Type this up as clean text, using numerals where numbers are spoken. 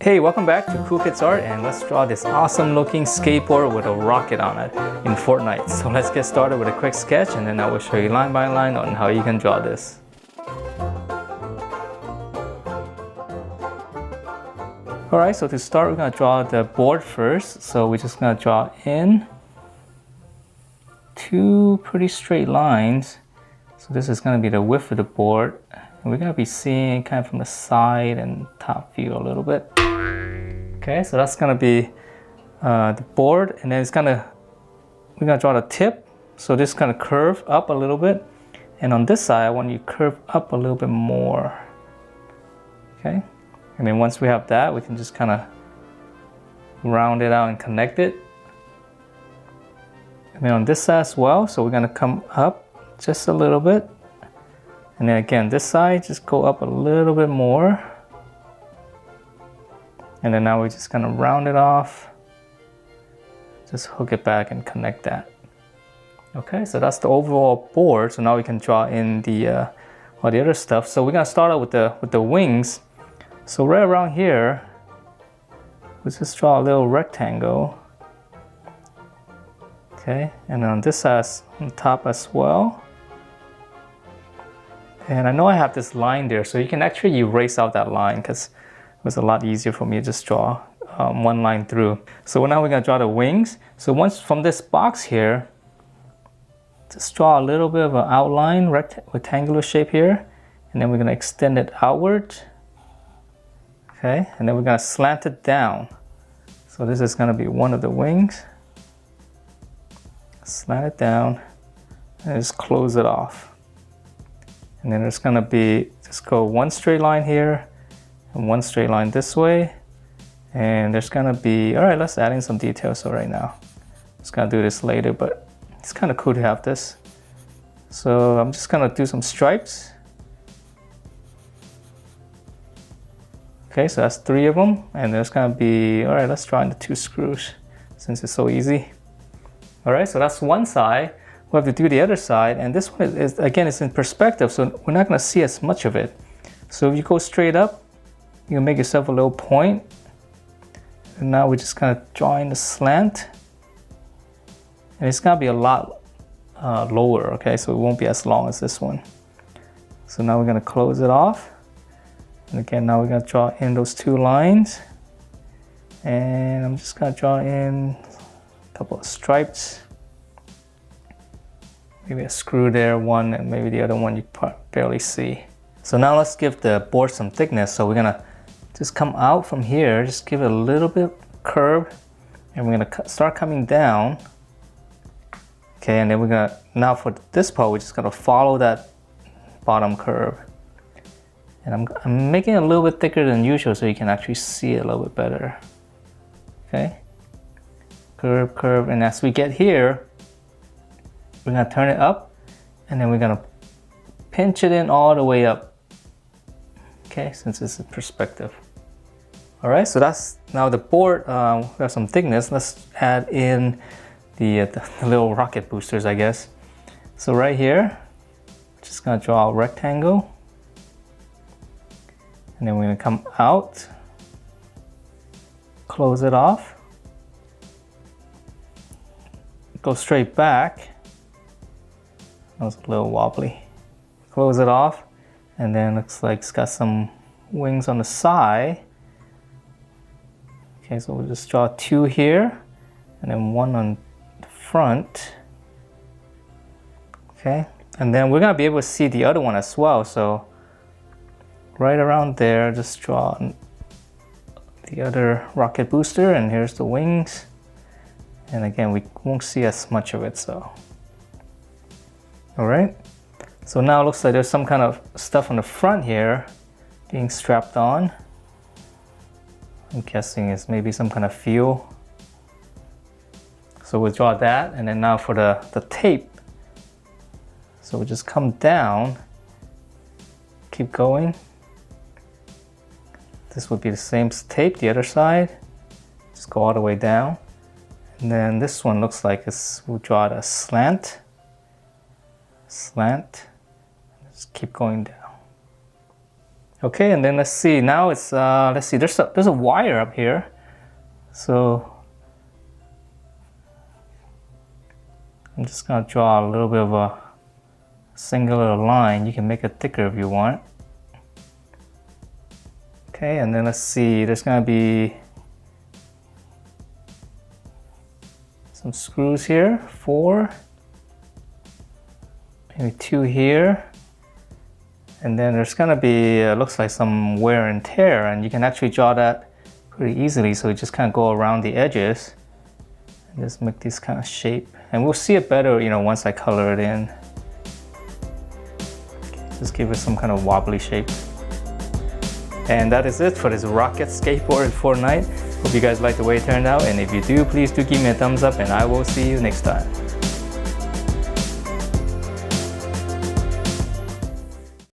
Hey, welcome back to Cool Kids Art, and let's draw this awesome looking skateboard with a rocket on it in Fortnite. So let's get started with a quick sketch, and then I will show you line by line on how you can draw this. Alright, so to start, we're going to draw the board first. So we're just going to draw in two pretty straight lines. So this is going to be the width of the board. And we're going to be seeing kind of from the side and top view a little bit. Okay, so that's going to be the board, and then we're going to draw the tip. So this kind of curve up a little bit. And on this side, I want you to curve up a little bit more. Okay, and then once we have that, we can just kind of round it out and connect it. And then on this side as well, so we're going to come up just a little bit. And then again, this side, just go up a little bit more. And then now we're just gonna round it off. Just hook it back and connect that. Okay, so that's the overall board. So now we can draw in the all the other stuff. So we're gonna start out with the wings. So right around here, let's just draw a little rectangle. Okay, and on this side on top as well. And I know I have this line there, so you can actually erase out that line because it was a lot easier for me to just draw one line through. So now we're going to draw the wings. So once from this box here, just draw a little bit of an outline, rectangular shape here. And then we're going to extend it outward. Okay, and then we're going to slant it down. So this is going to be one of the wings. Slant it down and just close it off. And then there's going to be, just go one straight line here and one straight line this way. And there's going to be, all right, let's add in some details. So right now, I'm just going to do this later, but it's kind of cool to have this. So I'm just going to do some stripes. Okay, so that's 3 of them. And there's going to be, all right, let's draw in the 2 screws since it's so easy. All right, so that's one side. We'll have to do the other side, and this one is again, it's in perspective, so we're not going to see as much of it. So if you go straight up, you can make yourself a little point. And now we're just going to draw in the slant. And it's going to be a lot lower, okay? So it won't be as long as this one. So now we're going to close it off. And again, now we're going to draw in those 2 lines. And I'm just going to draw in a couple of stripes. Maybe a screw there, one, and maybe the other one you barely see. So now let's give the board some thickness. So we're gonna just come out from here, just give it a little bit curve, and we're gonna start coming down. Okay, and then we're gonna, now for this part, we're just gonna follow that bottom curve. And I'm making it a little bit thicker than usual so you can actually see it a little bit better. Okay, curve, curve, and as we get here, we're going to turn it up, and then we're going to pinch it in all the way up. Okay, since it's a perspective. All right, so that's now the board. We have some thickness. Let's add in the little rocket boosters, I guess. So right here, just going to draw a rectangle. And then we're going to come out, close it off, go straight back. That was a little wobbly. Close it off, and then looks like it's got some wings on the side. Okay, so we'll just draw 2 here, and then 1 on the front. Okay, and then we're gonna be able to see the other one as well. So right around there, just draw the other rocket booster, and here's the wings. And again, we won't see as much of it, so. All right, so now it looks like there's some kind of stuff on the front here being strapped on. I'm guessing it's maybe some kind of fuel. So we'll draw that, and then now for the tape. So we'll just come down, keep going. This would be the same tape, the other side. Just go all the way down. And then this one looks like we'll draw it a slant. Slant, just keep going down. Okay, and then let's see. Now it's let's see. There's a wire up here, so I'm just gonna draw a little bit of a singular line. You can make it thicker if you want. Okay, and then let's see. There's gonna be some screws here, 4, maybe 2 here. And then there's gonna be, looks like some wear and tear, and you can actually draw that pretty easily. So you just kind of go around the edges and just make this kind of shape. And we'll see it better, you know, once I color it in. Just give it some kind of wobbly shape. And that is it for this rocket skateboard in Fortnite. Hope you guys like the way it turned out, and if you do, please do give me a thumbs up, and I will see you next time.